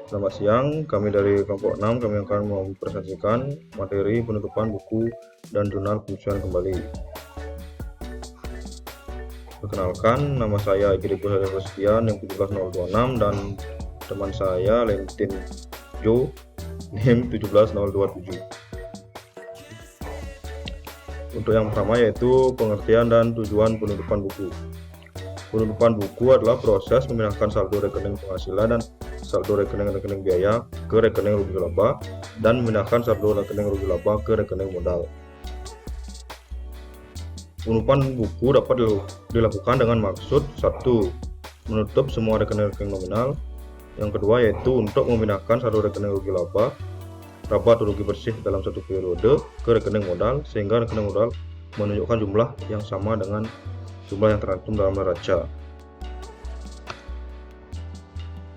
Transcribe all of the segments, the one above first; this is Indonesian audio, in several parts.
Selamat siang, kami dari kelompok 6, kami akan mempresentasikan materi penutupan buku dan jurnal penyesuaian kembali. Perkenalkan, nama saya Egrigo Sekian yang 17026 dan teman saya Lentin Jo NIM 17027. Untuk yang pertama yaitu pengertian dan tujuan penutupan buku. Penutupan buku adalah proses memindahkan saldo rekening penghasilan dan saldo rekening biaya ke rekening rugi laba dan memindahkan saldo rekening rugi laba ke rekening modal. Penutupan buku dapat dilakukan dengan maksud 1. Menutup semua rekening-rekening nominal. Yang kedua yaitu untuk memindahkan saldo rekening rugi laba atau rugi bersih dalam satu periode ke rekening modal sehingga rekening modal menunjukkan jumlah yang sama dengan jumlah yang tercantum dalam neraca.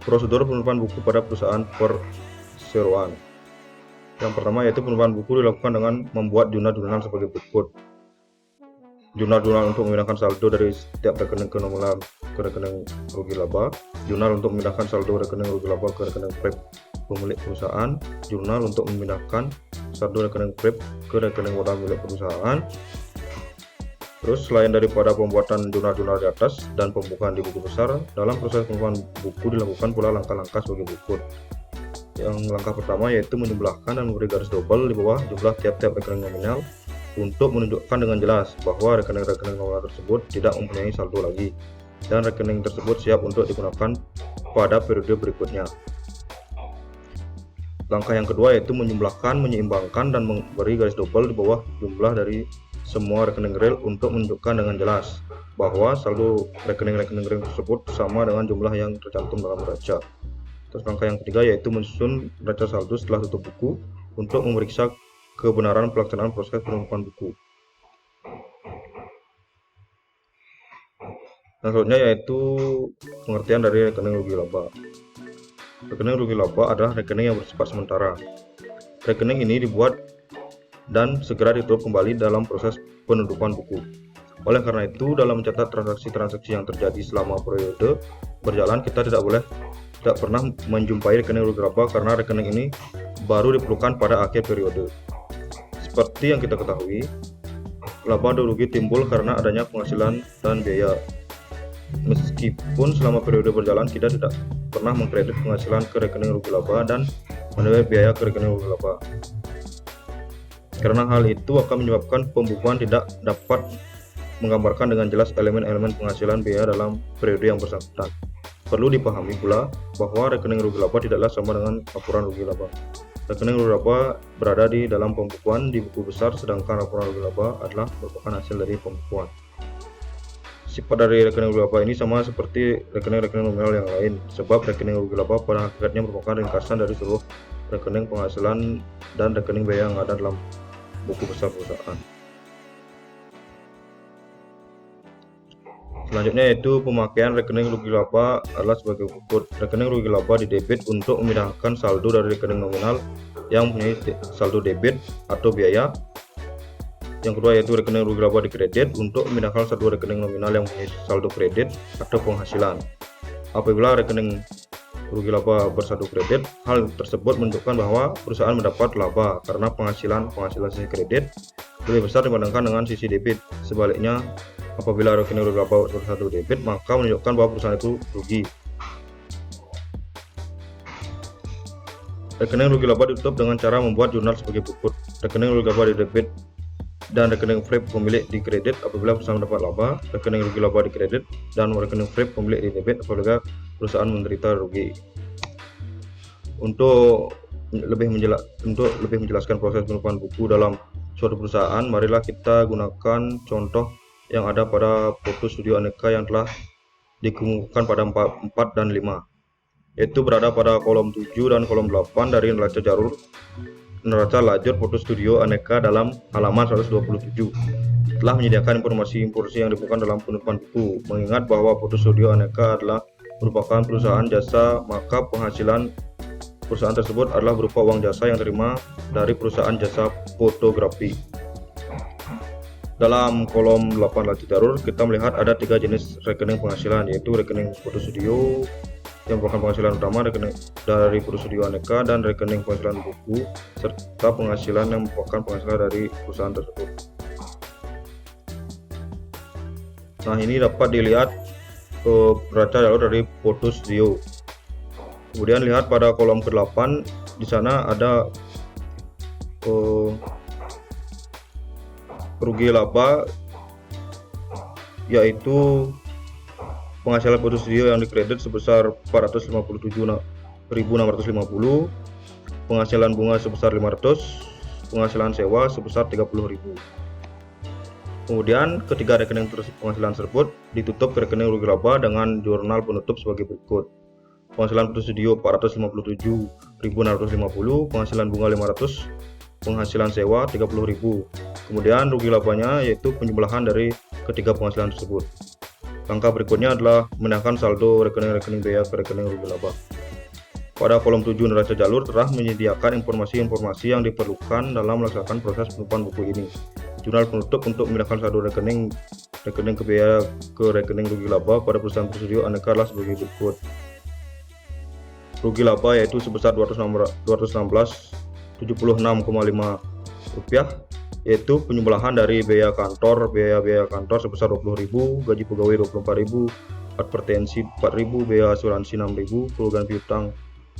Prosedur penutupan buku pada perusahaan perseroan. Yang pertama yaitu penutupan buku dilakukan dengan membuat jurnal-jurnal sebagai berikut. Jurnal-jurnal untuk memindahkan saldo dari setiap rekening ke nominal ke rekening rugi laba, jurnal untuk memindahkan saldo rekening rugi laba ke rekening prep pemilik perusahaan, jurnal untuk memindahkan saldo rekening prep ke rekening modal milik perusahaan. Terus selain daripada pembuatan jurnal-jurnal di atas dan pembukaan di buku besar, dalam proses penutupan buku dilakukan pula langkah-langkah sebagai berikut. Yang langkah pertama yaitu menjumlahkan dan memberi garis double di bawah jumlah tiap-tiap rekening nominal untuk menunjukkan dengan jelas bahwa rekening-rekening nominal tersebut tidak mempunyai saldo lagi dan rekening tersebut siap untuk digunakan pada periode berikutnya. Langkah yang kedua yaitu menjumlahkan, menyeimbangkan, dan memberi garis double di bawah jumlah dari semua rekening real untuk menunjukkan dengan jelas bahwa saldo rekening-rekening real tersebut sama dengan jumlah yang tercantum dalam neraca. Terus langkah yang ketiga yaitu menyusun neraca saldo setelah tutup buku untuk memeriksa kebenaran pelaksanaan proses penutupan buku. Dan selanjutnya yaitu pengertian dari rekening rugi laba. Rekening rugi laba adalah rekening yang bersifat sementara. Rekening ini dibuat dan segera ditutup kembali dalam proses penutupan buku. Oleh karena itu, dalam mencatat transaksi-transaksi yang terjadi selama periode berjalan, kita tidak pernah menjumpai rekening rugi laba karena rekening ini baru diperlukan pada akhir periode. Seperti yang kita ketahui, laba atau rugi timbul karena adanya penghasilan dan biaya. Meskipun selama periode berjalan kita tidak pernah mengkredit penghasilan ke rekening rugi laba dan menambah biaya ke rekening rugi laba. Karena hal itu akan menyebabkan pembukuan tidak dapat menggambarkan dengan jelas elemen-elemen penghasilan biaya dalam periode yang bersangkutan. Perlu dipahami pula bahwa rekening rugi laba tidaklah sama dengan laporan rugi laba. Rekening rugi laba berada di dalam pembukuan di buku besar, sedangkan laporan rugi laba adalah merupakan hasil dari pembukuan. Sifat dari rekening rugi laba ini sama seperti rekening-rekening nominal yang lain, sebab rekening rugi laba pada hakikatnya merupakan ringkasan dari seluruh rekening penghasilan dan rekening biaya yang ada dalam buku besar perusahaan. Selanjutnya yaitu pemakaian rekening rugi laba adalah sebagai berikut. Rekening rugi laba didebit untuk memindahkan saldo dari rekening nominal yang mempunyai saldo debit atau biaya. Yang kedua yaitu rekening rugi laba dikredit untuk memindahkan saldo rekening nominal yang mempunyai saldo kredit atau penghasilan. Apabila rekening rugi laba bersaldo kredit, hal tersebut menunjukkan bahwa perusahaan mendapat laba karena penghasilan sisi kredit lebih besar dibandingkan dengan sisi debit. Sebaliknya, apabila rekening rugi laba bersaldo debit, maka menunjukkan bahwa perusahaan itu rugi. Rekening rugi laba ditutup dengan cara membuat jurnal sebagai berikut. Rekening rugi laba didebit dan rekening flip pemilik dikredit apabila perusahaan mendapat laba, rekening rugi laba dikredit dan rekening flip pemilik didebit apabila perusahaan menderita rugi. Untuk lebih menjelaskan proses penutupan buku dalam suatu perusahaan, marilah kita gunakan contoh yang ada pada foto studio aneka yang telah dikemukakan pada 4 dan 5, yaitu berada pada kolom 7 dan kolom 8 dari neraca lajur foto studio aneka dalam halaman 127. Telah menyediakan informasi yang dibutuhkan dalam penutupan buku. Mengingat bahwa foto studio aneka adalah merupakan perusahaan jasa, maka penghasilan perusahaan tersebut adalah berupa uang jasa yang diterima dari perusahaan jasa fotografi. Dalam kolom 8 lajur jalur kita melihat ada 3 jenis rekening penghasilan, yaitu rekening foto studio, yang merupakan penghasilan utama rekening dari Putu Studio Aneka, dan rekening penghasilan buku serta penghasilan yang merupakan penghasilan dari perusahaan tersebut. Nah, ini dapat dilihat neraca jalur dari Putu Studio. Kemudian lihat pada kolom ke-8, di sana ada rugi laba, yaitu penghasilan Putu Studio yang dikredit sebesar 457.650, penghasilan bunga sebesar 500, penghasilan sewa sebesar 30.000. Kemudian ketiga rekening penghasilan tersebut ditutup ke rekening rugi laba dengan jurnal penutup sebagai berikut. Penghasilan Putu Studio 457.650, penghasilan bunga 500, penghasilan sewa 30.000. Kemudian rugi labanya yaitu penjumlahan dari ketiga penghasilan tersebut. Langkah berikutnya adalah memindahkan saldo rekening-rekening biaya ke rekening rugi laba. Pada kolom 7 neraca jalur telah menyediakan informasi-informasi yang diperlukan dalam melaksanakan proses penutupan buku ini. Jurnal penutup untuk memindahkan saldo rekening ke biaya ke rekening rugi laba pada perusahaan Putu Studio Aneka adalah sebagai berikut. Rugi laba yaitu sebesar 216,76,5 rupiah, yaitu penjumlahan dari biaya kantor sebesar 20.000, gaji pegawai 24.000, advertensi 4.000, biaya asuransi 6.000, kerugian piutang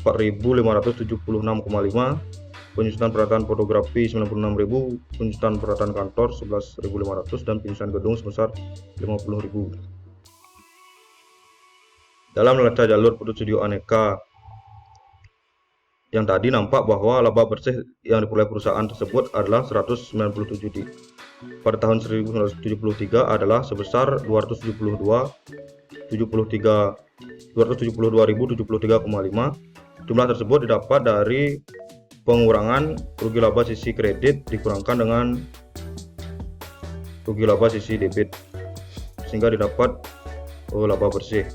4.576,5, penyusunan peralatan fotografi 96.000, penyusunan peralatan kantor 11.500, dan penyusunan gedung sebesar 50.000. Dalam neraca jalur Putu Studio Aneka yang tadi nampak bahwa laba bersih yang diperoleh perusahaan tersebut adalah 197 di pada tahun 1973 adalah sebesar 272.073,5. Jumlah tersebut didapat dari pengurangan rugi laba sisi kredit dikurangkan dengan rugi laba sisi debit, sehingga didapat laba bersih.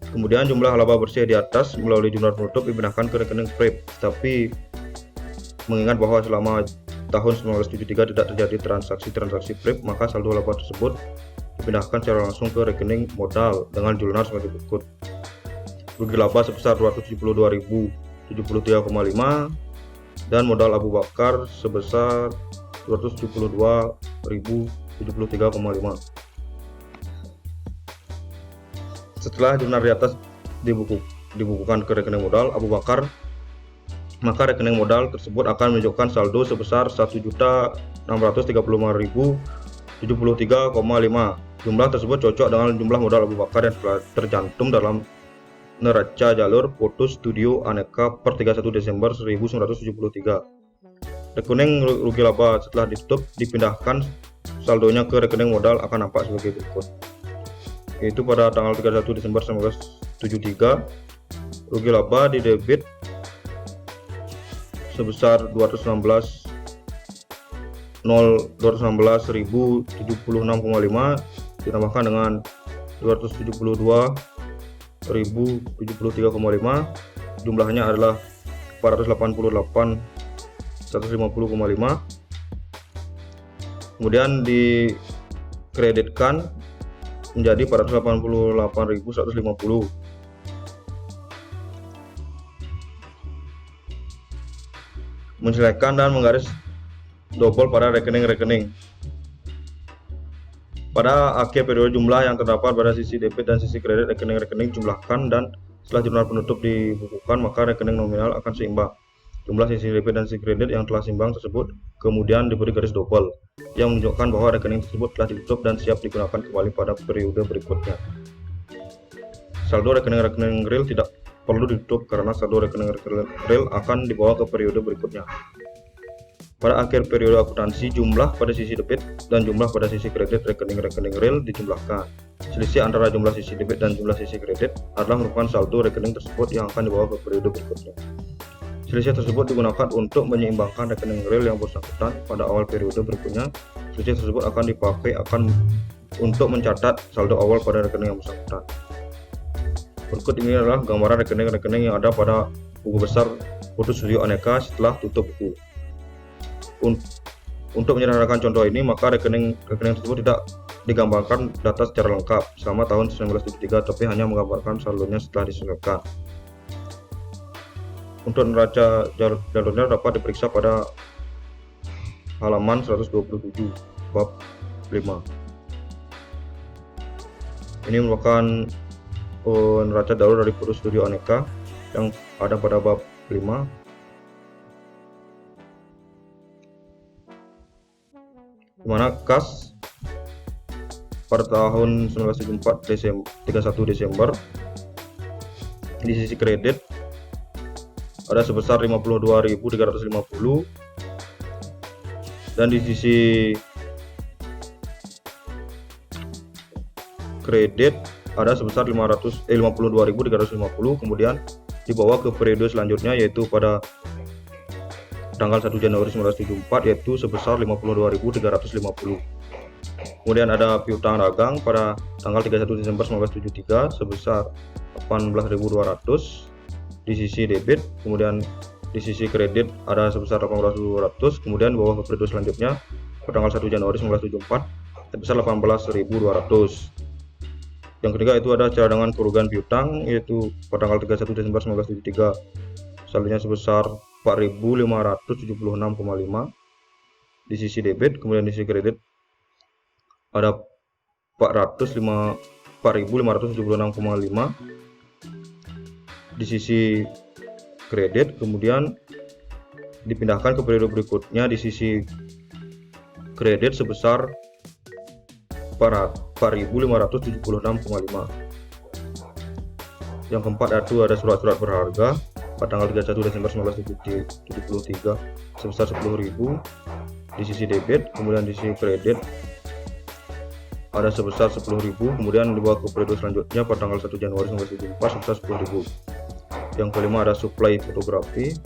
Kemudian jumlah laba bersih di atas melalui jumlah penutup dipindahkan ke rekening PRIP. Tapi mengingat bahwa selama tahun 1973 tidak terjadi transaksi PRIP, maka saldo laba tersebut dipindahkan secara langsung ke rekening modal dengan jurnal sebagai berikut. Rugi laba sebesar 272.073,5 dan modal Abu Bakar sebesar 272.073,5. Setelah jurnal di atas dibukukan ke rekening modal Abu Bakar, maka rekening modal tersebut akan menunjukkan saldo sebesar 1.635.073,5. Jumlah tersebut cocok dengan jumlah modal Abu Bakar yang telah tercantum dalam neraca jalur Putu Studio Aneka per 31 Desember 1973. Rekening rugi laba setelah ditutup dipindahkan saldonya ke rekening modal akan nampak sebagai berikut. Yaitu pada tanggal 31 Desember 1973, rugi laba di debit sebesar 216.076,5 ditambahkan dengan 272.073,5, jumlahnya adalah 488.150,5. Kemudian dikreditkan menjadi 488.150. Menyelesaikan dan menggaris double pada rekening-rekening. Pada akhir periode jumlah yang terdapat pada sisi debit dan sisi kredit rekening-rekening jumlahkan, dan setelah jurnal penutup dibukukan maka rekening nominal akan seimbang. Jumlah sisi debit dan sisi kredit yang telah seimbang tersebut kemudian diberi garis double yang menunjukkan bahwa rekening tersebut telah ditutup dan siap digunakan kembali pada periode berikutnya. Saldo rekening-rekening real tidak perlu ditutup karena saldo rekening-rekening real akan dibawa ke periode berikutnya. Pada akhir periode akuntansi, jumlah pada sisi debit dan jumlah pada sisi kredit rekening-rekening real dijumlahkan. Selisih antara jumlah sisi debit dan jumlah sisi kredit adalah merupakan saldo rekening tersebut yang akan dibawa ke periode berikutnya. Selisih tersebut digunakan untuk menyeimbangkan rekening real yang bersangkutan pada awal periode berikutnya. Selisih tersebut akan dipakai untuk mencatat saldo awal pada rekening yang bersangkutan. Berikut ini adalah gambaran rekening-rekening yang ada pada buku besar Putu Studio Aneka setelah tutup buku. Untuk menyederhanakan contoh ini, maka rekening tersebut tidak digambarkan data secara lengkap selama tahun 1973, tapi hanya menggambarkan saldonya setelah disesuaikan. Untuk neraca jalurnya dapat diperiksa pada halaman 127 bab 5. Ini merupakan neraca jalur dari Putu Studio Aneka yang ada pada bab 5. Dimana kas pada tahun 1974 31 Desember di sisi kredit ada sebesar 52.350 dan di sisi kredit ada sebesar 52.350. Kemudian dibawa ke periode selanjutnya yaitu pada tanggal 1 Januari 1974 yaitu sebesar 52.350. Kemudian ada piutang dagang pada tanggal 31 Desember 1973 sebesar 18.200 di sisi debit. Kemudian di sisi kredit ada sebesar 18.200. Kemudian di bawah ke periode selanjutnya pada tanggal 1 Januari 1974 sebesar 18.200. Yang ketiga itu ada cadangan kerugian piutang yaitu pada tanggal 31 Desember 1973 saldonya sebesar 4.576,5 di sisi debit. Kemudian di sisi kredit ada 4.576,5 di sisi kredit. Kemudian dipindahkan ke periode berikutnya di sisi kredit sebesar 4.576,5. Yang keempat itu ada surat-surat berharga pada tanggal 31 Desember 1973 sebesar 10.000 di sisi debit. Kemudian di sisi kredit ada sebesar 10.000. Kemudian dibawa ke periode selanjutnya pada tanggal 1 Januari 1974 sebesar 10.000. Yang kelima ada supply fotografi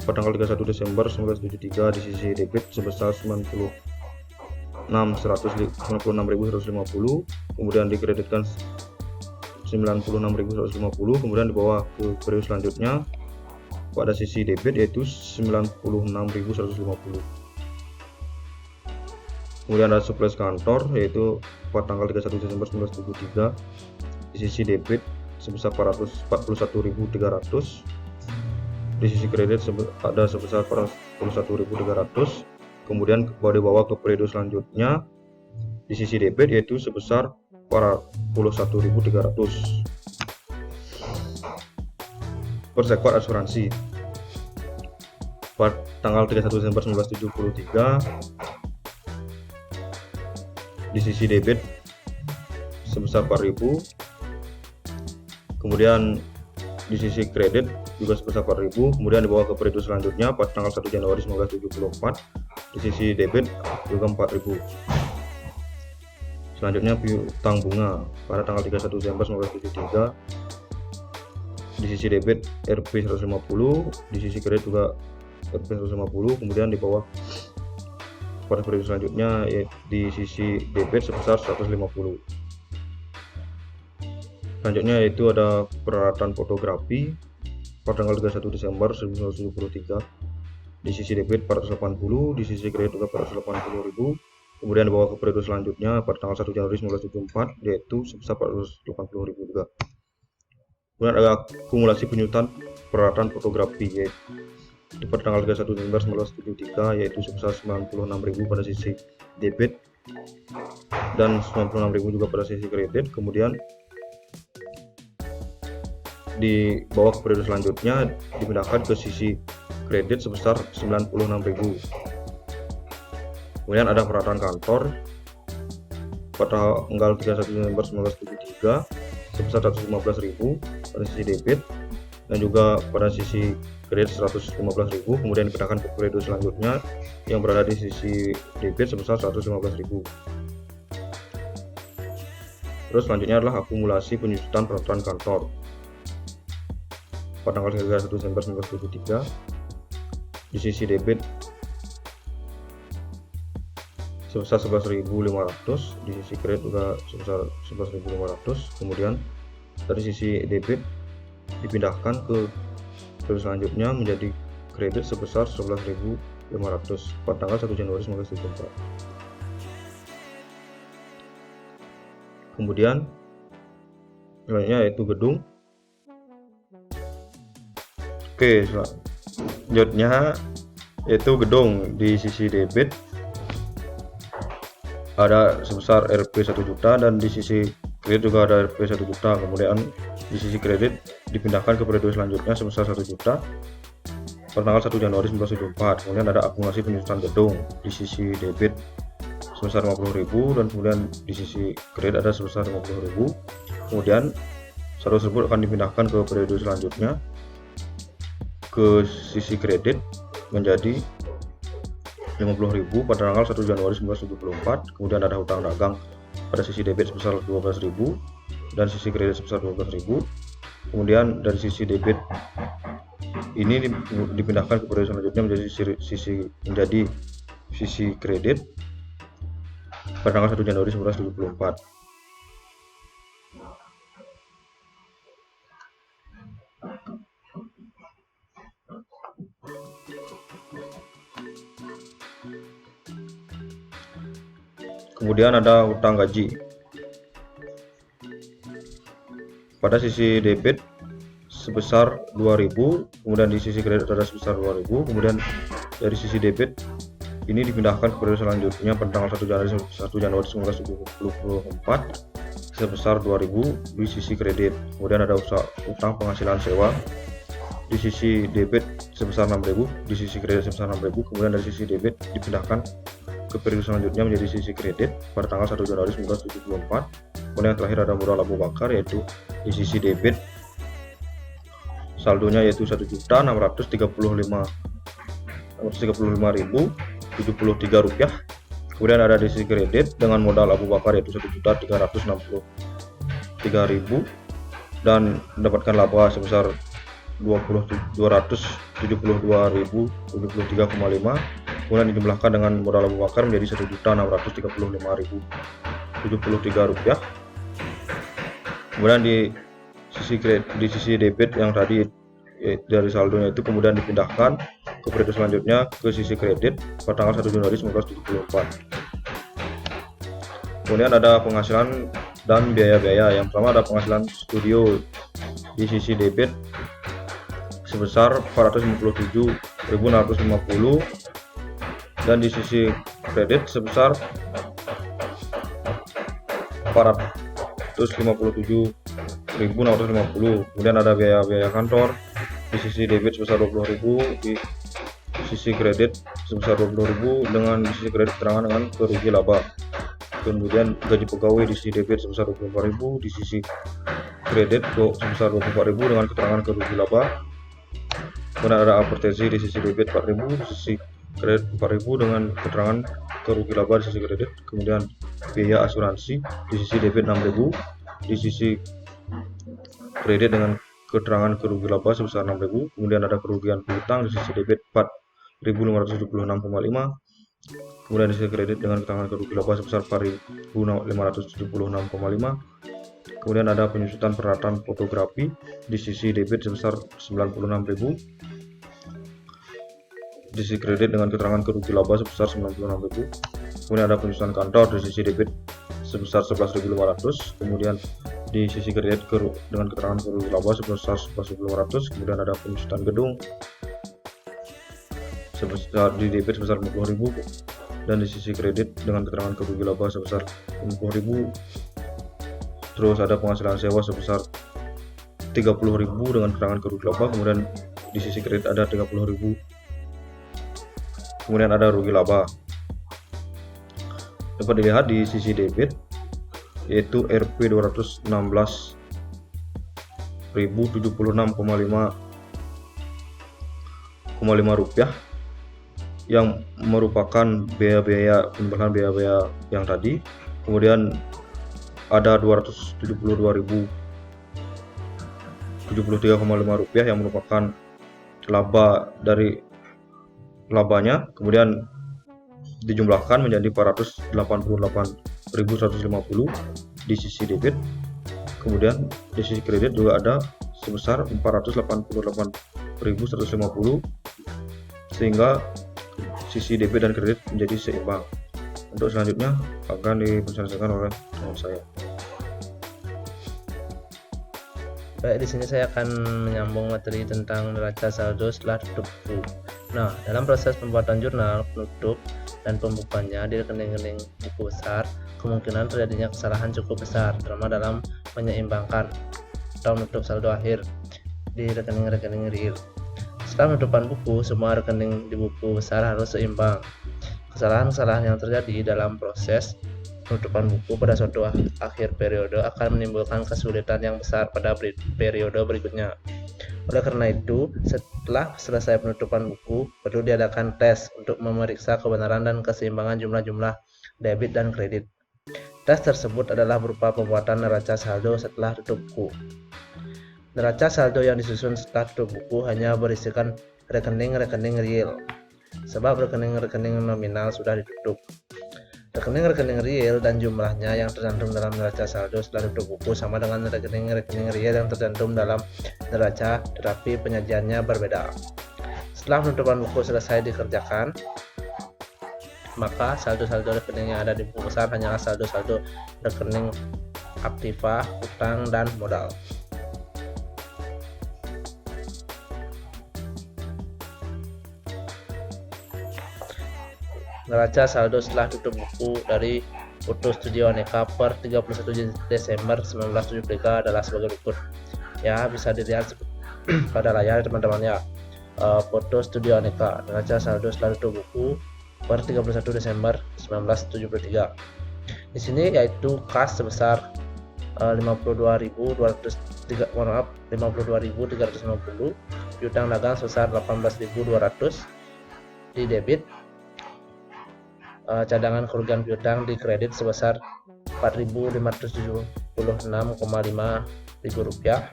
pada tanggal 31 Desember 1973 di sisi debit sebesar 96.150. Kemudian dikreditkan 96.150. Kemudian dibawa ke periode selanjutnya pada sisi debit yaitu 96.150. Kemudian ada surplus kantor yaitu pada tanggal 31 Desember 1973 di sisi debit sebesar 441.300. Di sisi kredit ada sebesar 441.300. Kemudian dibawa ke periode selanjutnya di sisi debit yaitu sebesar 41.300. Persekot asuransi pada tanggal 31 Desember 1973 di sisi debit sebesar 4.000. Kemudian di sisi kredit juga sebesar 4.000. Kemudian dibawa ke periode selanjutnya pada tanggal 1 Januari 1974 di sisi debit juga 4.000. Selanjutnya piutang bunga pada tanggal 31 Desember 1973 di sisi debit Rp 150, di sisi kredit juga Rp 150. Kemudian dibawa pada periode selanjutnya di sisi debit sebesar 150. Selanjutnya yaitu ada peralatan fotografi pada tanggal 31 Desember 1973 di sisi debit 480, di sisi kredit juga 480.000. Kemudian dibawa ke periode selanjutnya pada tanggal 1 Januari 1974 yaitu sebesar 480.000 juga. Kemudian ada akumulasi penyutan peralatan fotografi yaitu pada tanggal 31 Desember 1973 yaitu sebesar 96.000 pada sisi debit dan 96.000 juga pada sisi kredit. Kemudian dibawa ke periode selanjutnya dipindahkan ke sisi kredit sebesar 96.000. Kemudian ada peralatan kantor pada tanggal 31 Desember 1973 sebesar 115.000 pada sisi debit dan juga pada sisi kredit 115.000. Kemudian dipindahkan ke periode selanjutnya yang berada di sisi debit sebesar 115.000. Terus selanjutnya adalah akumulasi penyusutan peralatan kantor pada tanggal 31 Desember 1973 di sisi debit sebesar 11.500, di sisi kredit juga sebesar 11.500. Kemudian dari sisi debit dipindahkan ke periode selanjutnya menjadi kredit sebesar 11.500 pada tanggal 1 Januari 1974. Kemudian selanjutnya yaitu gedung. Oke, selanjutnya yaitu gedung. Di sisi debit ada sebesar Rp 1 juta dan di sisi kredit juga ada Rp 1 juta. Kemudian di sisi kredit dipindahkan ke periode selanjutnya sebesar 1 juta pada tanggal 1 Januari 1974. Kemudian ada akumulasi penyusutan gedung di sisi debit sebesar 50.000 dan kemudian di sisi kredit ada sebesar 50.000. Kemudian saldo tersebut akan dipindahkan ke periode selanjutnya ke sisi kredit menjadi 50.000 pada tanggal 1 Januari 1974. Kemudian ada hutang dagang pada sisi debit sebesar 12.000 dan sisi kredit sebesar 12.000. Kemudian dari sisi debit ini dipindahkan ke periode selanjutnya menjadi sisi kredit pada tanggal 1 Januari 1974. Kemudian ada hutang gaji. Pada sisi debit sebesar 2.000, kemudian di sisi kredit ada sebesar 2.000. Kemudian dari sisi debit ini dipindahkan ke periode selanjutnya pada tanggal 1 Januari 1974 sebesar 2.000 di sisi kredit. Kemudian ada utang penghasilan sewa di sisi debit sebesar 6.000, di sisi kredit sebesar 6.000. Kemudian dari sisi debit dipindahkan ke periode selanjutnya menjadi sisi kredit pada tanggal 1 Januari 1974. Kemudian yang terakhir ada modal Abu Bakar, yaitu di sisi debit saldonya yaitu 1.635.073 rupiah. Kemudian ada di sisi kredit dengan modal Abu Bakar yaitu 1.363.000 dan mendapatkan laba sebesar 272.073,5. Kemudian dijumlahkan dengan modal Abu Bakar menjadi 1.635.073 rupiah. Kemudian di sisi debit yang tadi dari saldonya itu kemudian dipindahkan ke periode selanjutnya ke sisi kredit pada tanggal 1 Januari 1974. Kemudian ada penghasilan dan biaya-biaya. Yang pertama ada penghasilan studio di sisi debit sebesar 457.650 dan di sisi kredit sebesar 457.650. Kemudian ada biaya-biaya kantor di sisi debit sebesar 20.000, di sisi kredit sebesar 20.000 dengan di sisi kredit keterangan dengan kerugian laba. Kemudian gaji pegawai di sisi debit sebesar 24.000, di sisi kredit sebesar 24.000 dengan keterangan kerugian laba. Kemudian ada advertensi di sisi debit 4.000, di sisi kredit 4.000 dengan keterangan kerugian laba di sisi kredit. Kemudian biaya asuransi di sisi debit 6.000, di sisi kredit dengan keterangan kerugian laba sebesar 6.000. Kemudian ada kerugian piutang di sisi debit 4.576,5. Kemudian di sisi kredit dengan keterangan kerugian laba sebesar 4.576,5. Kemudian ada penyusutan peralatan fotografi di sisi debit sebesar 96.000. Di sisi kredit dengan keterangan kerugian laba sebesar 96.000. Kemudian ada penyusutan kantor di sisi debit sebesar 11.500. Kemudian di sisi kredit dengan keterangan kerugian laba sebesar 11.500. Kemudian ada penyusutan gedung sebesar di debit sebesar 50.000 dan di sisi kredit dengan keterangan kerugian laba sebesar 50.000. Terus ada penghasilan sewa sebesar 30.000 dengan keterangan kerugian laba. Kemudian di sisi kredit ada 30.000. Kemudian ada rugi laba. Dapat dilihat di sisi debit yaitu Rp 216.076,5 rupiah yang merupakan biaya-biaya penambahan biaya-biaya yang tadi. Kemudian ada 272.073,5 rupiah yang merupakan laba dari labanya. Kemudian dijumlahkan menjadi 488.150 di sisi debit. Kemudian di sisi kredit juga ada sebesar 488.150 sehingga sisi debit dan kredit menjadi seimbang. Untuk selanjutnya akan dipresentasikan oleh teman saya. Baik, di sini saya akan menyambung materi tentang neraca saldo setelah tutup buku. Nah, dalam proses pembuatan jurnal penutup dan pembukuannya di rekening-rekening buku besar, kemungkinan terjadinya kesalahan cukup besar, terutama dalam menyeimbangkan atau menutup saldo akhir di rekening-rekening real. Setelah penutupan buku, semua rekening di buku besar harus seimbang. Kesalahan-kesalahan yang terjadi dalam proses penutupan buku pada suatu akhir periode akan menimbulkan kesulitan yang besar pada periode berikutnya. Oleh karena itu, setelah selesai penutupan buku, perlu diadakan tes untuk memeriksa kebenaran dan keseimbangan jumlah-jumlah debit dan kredit. Tes tersebut adalah berupa pembuatan neraca saldo setelah tutup buku. Neraca saldo yang disusun setelah tutup buku hanya berisikan rekening-rekening real, sebab rekening-rekening nominal sudah ditutup. Rekening-rekening real dan jumlahnya yang tercantum dalam neraca saldo setelah tutup buku sama dengan rekening-rekening real yang tercantum dalam neraca, tetapi penyajiannya berbeda. Setelah penutupan buku selesai dikerjakan, maka saldo-saldo rekening yang ada di buku besar hanyalah saldo-saldo rekening aktiva, utang, dan modal. Neraca saldo setelah tutup buku dari foto studio aneka per 31 Desember 1973 adalah sebagai berikut. Ya, bisa dilihat pada layar teman-teman ya. Foto studio aneka neraca saldo setelah tutup buku per 31 Desember 1973. Di sini yaitu kas sebesar 52.350, piutang dagang sebesar 18.200 di debit, cadangan kerugian piutang di kredit sebesar 4.576,5 ribu rupiah,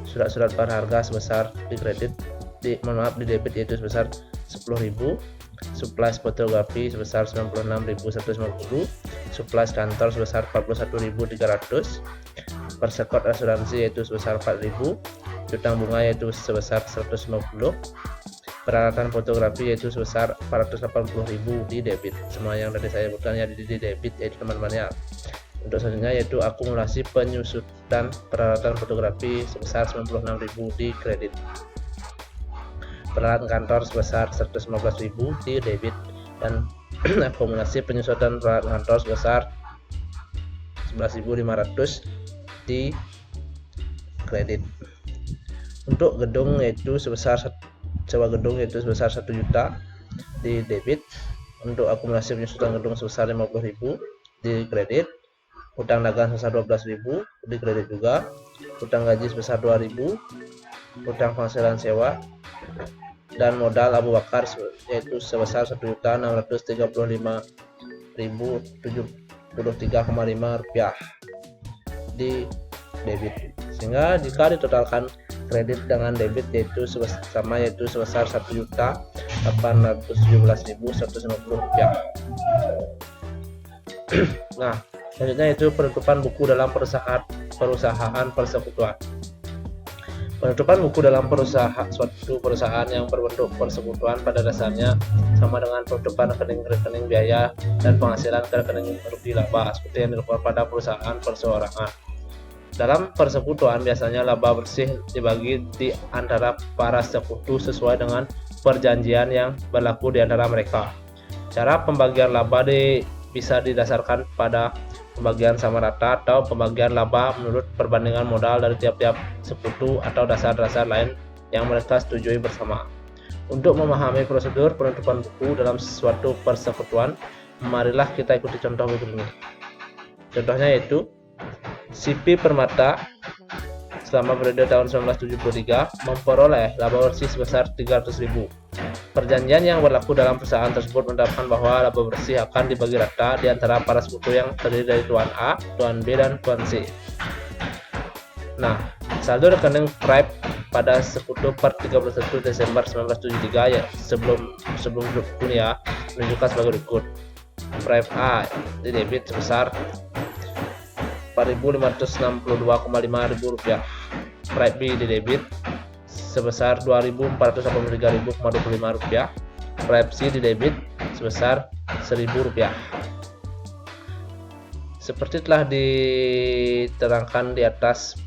surat-surat berharga sebesar di kredit di debit yaitu sebesar 10.000, supplies fotografi sebesar 96.150, supplies kantor sebesar 41.300, persekot asuransi yaitu sebesar 4.000, piutang bunga yaitu sebesar 150, peralatan fotografi yaitu sebesar 480.000 di debit. Semua yang tadi saya sebutkan ya di debit yaitu teman-teman ya. Untuk selanjutnya yaitu akumulasi penyusutan peralatan fotografi sebesar 96.000 di kredit. Peralatan kantor sebesar 115.000 di debit dan akumulasi penyusutan peralatan kantor sebesar 11.500 di kredit. Untuk gedung yaitu sebesar sewa gedung yaitu sebesar 1 juta di debit, untuk akumulasi penyusutan gedung sebesar 50.000 di kredit, utang dagang sebesar 12.000 di kredit juga, utang gaji sebesar 2.000, utang penghasilan sewa, dan modal Abu Bakar yaitu sebesar 1.635.073,5 rupiah di debit. Sehingga jika ditotalkan kredit dengan debit yaitu sama yaitu sebesar 1.817.150 rupiah. Nah, selanjutnya itu penutupan buku dalam perusahaan persekutuan. Penutupan buku dalam suatu perusahaan yang berbentuk persekutuan pada dasarnya sama dengan penutupan rekening-rekening biaya dan penghasilan ke rekening rugi laba seperti yang dilakukan pada perusahaan perseorangan. Dalam persekutuan biasanya laba bersih dibagi di antara para sekutu sesuai dengan perjanjian yang berlaku di antara mereka. Cara pembagian laba bisa didasarkan pada pembagian sama rata atau pembagian laba menurut perbandingan modal dari tiap-tiap sekutu atau dasar-dasar lain yang mereka setujui bersama. Untuk memahami prosedur penutupan buku dalam suatu persekutuan, marilah kita ikuti contoh berikut ini. Contohnya yaitu CP Permata selama periode tahun 1973 memperoleh laba bersih sebesar 300.000. Perjanjian yang berlaku dalam perusahaan tersebut menetapkan bahwa laba bersih akan dibagi rata di antara para sekutu yang terdiri dari Tuan A, Tuan B, dan Tuan C. Nah, saldo rekening Prime pada sekutu per 31 Desember 1973 ya sebelum dunia menunjukkan sebagai berikut. Prime A di debit sebesar 4.562,5 ribu rupiah. Prime B di debit sebesar 2.483.25 rupiah. Prime C di debit sebesar 1.000 rupiah. Seperti telah diterangkan di atas,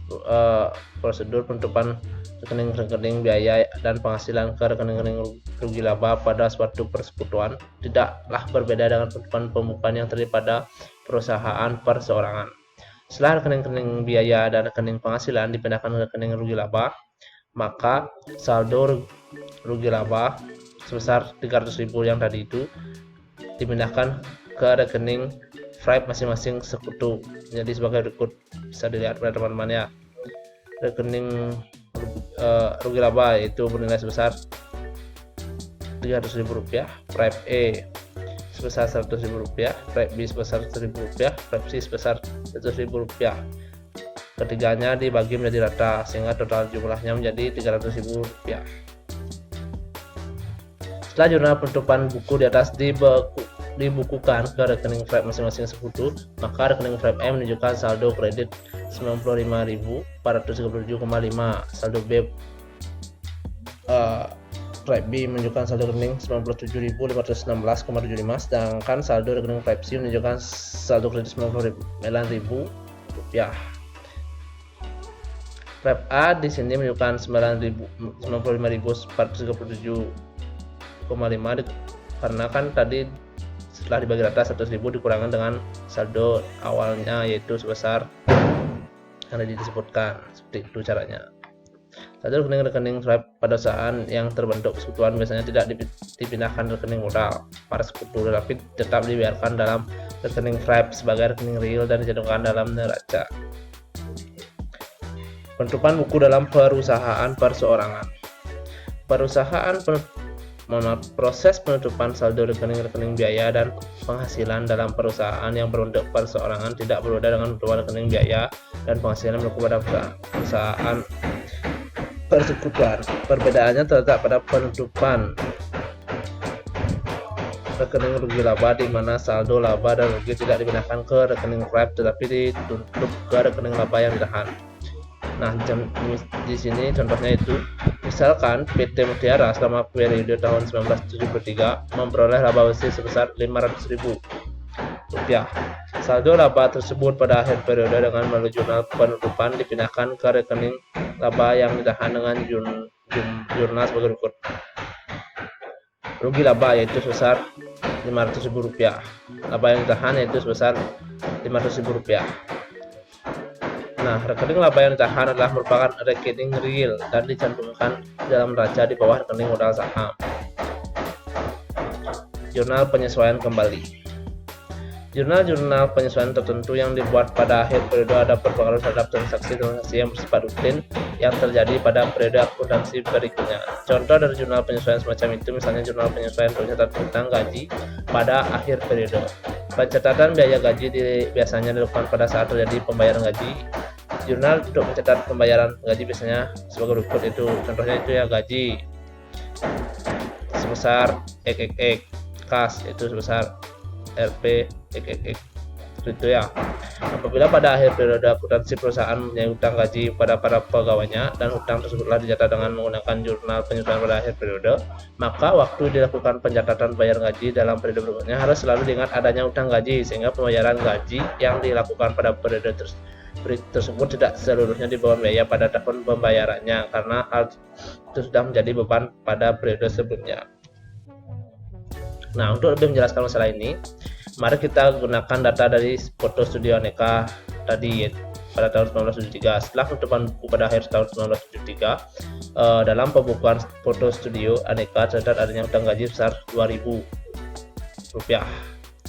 prosedur penutupan rekening-rekening biaya dan penghasilan ke rekening-rekening rugi laba pada suatu persekutuan tidaklah berbeda dengan penutupan pembukuan yang terdiri pada perusahaan perseorangan. Setelah rekening-rekening biaya dan rekening penghasilan dipindahkan ke rekening rugi laba, maka saldo rugi laba sebesar 300.000 yang tadi itu dipindahkan ke rekening Stripe masing-masing sekutu. Jadi sebagai berikut, bisa dilihat pada teman-teman ya. Rekening rugi laba itu bernilai sebesar Rp300.000, Stripe E sebesar Rp100.000, Stripe B sebesar Rp1.000, Stripe C sebesar Rp100.000. Ketiganya dibagi menjadi rata sehingga total jumlahnya menjadi Rp300.000. Setelah jurnal penutupan buku di atas dibukukan ke rekening Stripe masing-masing sekutu, maka rekening Stripe M menunjukkan saldo kredit 95.437,5, saldo B Stripe B menunjukkan saldo rekening 97.516,75, sedangkan saldo rekening Stripe C menunjukkan saldo kredit Rp9.000. Stripe A di sini menunjukkan 95.437,5 karena kan tadi setelah dibagi rata 100.000 dikurangan dengan saldo awalnya yaitu sebesar yang tadi disebutkan. Seperti itu caranya. Saldo rekening-rekening Stripe pada saat yang terbentuk persekutuan biasanya tidak dipindahkan rekening modal para sekutu, tetapi tetap dibiarkan dalam rekening Stripe sebagai rekening real dan dicantumkan dalam neraca. Penutupan buku dalam perusahaan perseorangan. Proses penutupan saldo rekening-rekening biaya dan penghasilan dalam perusahaan yang berbentuk perseorangan tidak berbeda dengan penutupan rekening biaya dan penghasilan berlaku pada perusahaan persekutuan. Perbedaannya terletak pada penutupan rekening rugi laba di mana saldo laba dan rugi tidak dipindahkan ke rekening Stripe tetapi ditutup ke rekening laba yang ditahan. Nah, di sini contohnya itu, misalkan PT Mutiara selama periode tahun 1973 memperoleh laba bersih sebesar Rp500.000. Saldo laba tersebut pada akhir periode dengan melalui jurnal penutupan dipindahkan ke rekening laba yang ditahan dengan jurnal sebagai berikut. Rugi laba yaitu sebesar Rp500.000. Laba yang ditahan yaitu sebesar Rp500.000. Nah, rekening laba yang ditahan adalah merupakan rekening real dan dicantumkan dalam neraca di bawah rekening modal saham. Jurnal penyesuaian kembali. Jurnal penyesuaian tertentu yang dibuat pada akhir periode ada berpengaruh terhadap transaksi-transaksi yang bersifat rutin yang terjadi pada periode akuntansi berikutnya. Contoh dari jurnal penyesuaian semacam itu misalnya jurnal penyesuaian pencatatan tentang gaji pada akhir periode. Pencatatan biaya gaji biasanya dilakukan pada saat terjadi pembayaran gaji. Jurnal untuk mencatat pembayaran gaji biasanya sebagai berikut itu. Contohnya itu ya, gaji sebesar XXX, kas itu sebesar Rp XXX. Itu ya. Apabila pada akhir periode akuntansi perusahaan mempunyai hutang gaji pada para pegawainya dan hutang tersebutlah dicatat dengan menggunakan jurnal penyesuaian pada akhir periode, maka waktu dilakukan pencatatan bayar gaji dalam periode berikutnya harus selalu diingat adanya hutang gaji sehingga pembayaran gaji yang dilakukan pada periode tersebut tidak seluruhnya dibawa biaya pada tahun pembayarannya karena hal itu sudah menjadi beban pada periode sebelumnya. Nah, untuk lebih menjelaskan masalah ini, mari kita gunakan data dari foto studio Aneka tadi pada tahun 1973. Setelah penutupan buku pada akhir tahun 1973, dalam pembukuan foto studio Aneka terdapat adanya hutang gaji sebesar Rp2.000.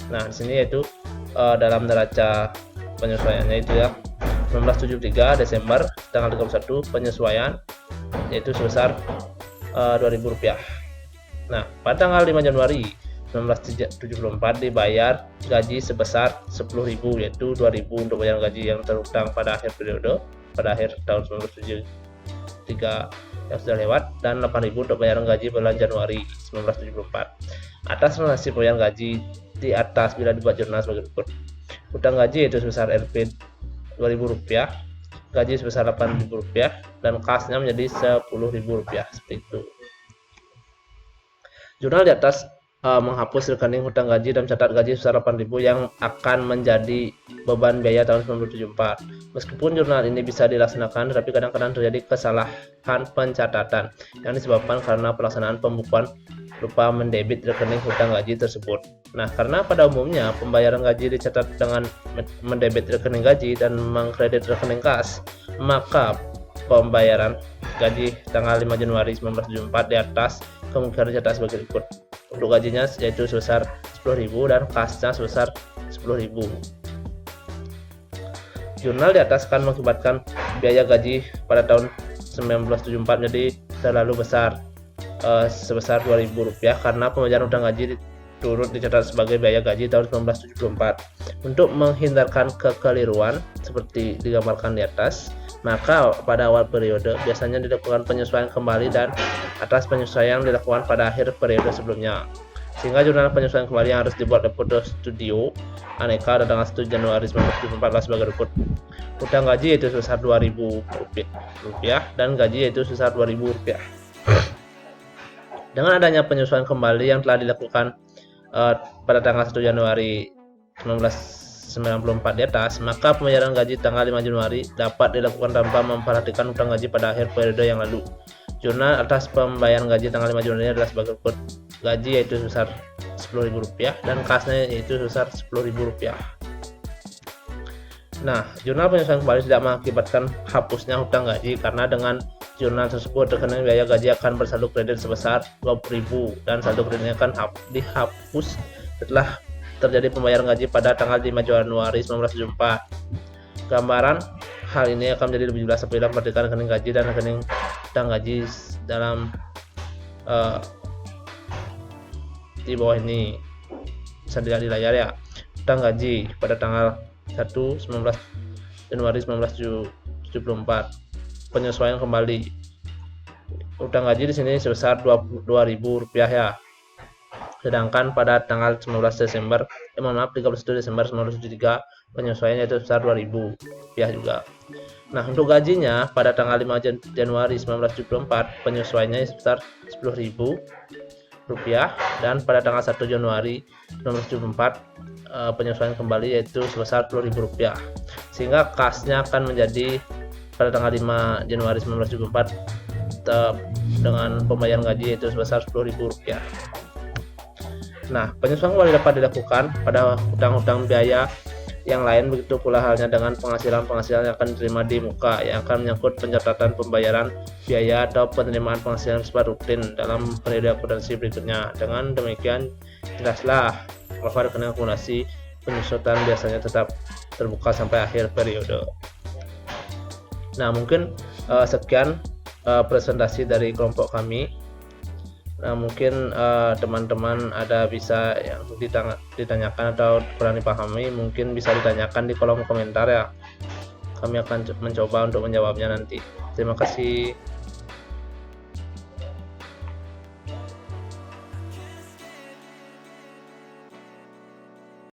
Nah, di sini yaitu dalam neraca penyesuaiannya itu ya 1973 Desember tanggal 31 penyesuaian yaitu sebesar Rp2.000. Nah, pada tanggal 5 Januari 1974 dibayar gaji sebesar 10.000 yaitu 2.000 untuk bayar gaji yang terhutang pada akhir periode pada akhir tahun 1973 yang sudah lewat dan 8.000 untuk bayaran gaji bulan Januari 1974. Atas transaksi pembayaran gaji di atas bila dibuat jurnal sebagai berikut. Hutang gaji yaitu sebesar Rp2.000, gaji sebesar Rp8.000 dan kasnya menjadi Rp10.000 seperti itu. Jurnal di atas menghapus rekening hutang gaji dan mencatat gaji sebesar 8.000 yang akan menjadi beban biaya tahun 1974. Meskipun jurnal ini bisa dilaksanakan, tetapi kadang-kadang terjadi kesalahan pencatatan yang disebabkan karena pelaksanaan pembukuan lupa mendebit rekening hutang gaji tersebut. Nah, karena pada umumnya pembayaran gaji dicatat dengan mendebit rekening gaji dan mengkredit rekening kas, maka pembayaran gaji tanggal 5 Januari 1974 di atas kemungkinan dicatat sebagai berikut. Untuk gajinya yaitu sebesar 10.000 dan kasnya sebesar 10.000. Jurnal di atas akan mengakibatkan biaya gaji pada tahun 1974 menjadi terlalu besar, sebesar Rp2.000 karena pembayaran utang gaji turut dicatat sebagai biaya gaji tahun 1974. Untuk menghindarkan kekeliruan seperti digambarkan di atas, maka pada awal periode biasanya dilakukan penyesuaian kembali dan atas penyesuaian dilakukan pada akhir periode sebelumnya. Sehingga jurnal penyesuaian kembali yang harus dibuat oleh Foto Studio Aneka pada tanggal 1 Januari 1974 sebagai berikut. Hutang gaji yaitu sebesar Rp2.000 dan gaji yaitu sebesar Rp2.000. Dengan adanya penyesuaian kembali yang telah dilakukan pada tanggal 1 Januari 1994 di atas, maka pembayaran gaji tanggal 5 Januari dapat dilakukan tanpa memperhatikan hutang gaji pada akhir periode yang lalu. Jurnal atas pembayaran gaji tanggal 5 Januari adalah sebagai berikut. Gaji yaitu sebesar Rp10.000 dan kasnya yaitu sebesar Rp10.000. Nah, jurnal penyesuaian kembali tidak mengakibatkan hapusnya hutang gaji karena dengan jurnal tersebut rekening biaya gaji akan bersaldo kredit sebesar Rp20.000 dan saldo kreditnya akan dihapus setelah terjadi pembayaran gaji pada tanggal 5 Januari 1974. Gambaran hal ini akan menjadi lebih jelas apabila memperhatikan rekening gaji dan rekening hutang gaji dalam di bawah ini. Bisa dilihat di layar ya. Hutang gaji pada tanggal 1 Januari 1974. Penyesuaian kembali. Hutang gaji di sini sebesar Rp2.000 ya. Sedangkan pada tanggal 31 Desember 1973 penyesuaiannya itu sebesar Rp2.000 juga. Nah, untuk gajinya pada tanggal 5 Januari 1974 penyesuaiannya sebesar Rp10.000 dan pada tanggal 1 Januari 1974 penyesuaian kembali yaitu sebesar Rp10.000. Sehingga kasnya akan menjadi pada tanggal 5 Januari 1974 dengan pembayaran gaji yaitu sebesar Rp10.000. Nah, penyesuaian kembali dapat dilakukan pada hutang-hutang biaya yang lain, begitu pula halnya dengan penghasilan-penghasilan yang akan diterima di muka yang akan menyangkut pencatatan pembayaran biaya atau penerimaan penghasilan bersifat rutin dalam periode akuntansi berikutnya. Dengan demikian, jelaslah bahwa rekening akumulasi penyusutan biasanya tetap terbuka sampai akhir periode. Nah, mungkin sekian presentasi dari kelompok kami. Nah, mungkin teman-teman ada bisa yang ditanyakan atau kurang dipahami, mungkin bisa ditanyakan di kolom komentar ya. Kami akan mencoba untuk menjawabnya nanti. Terima kasih.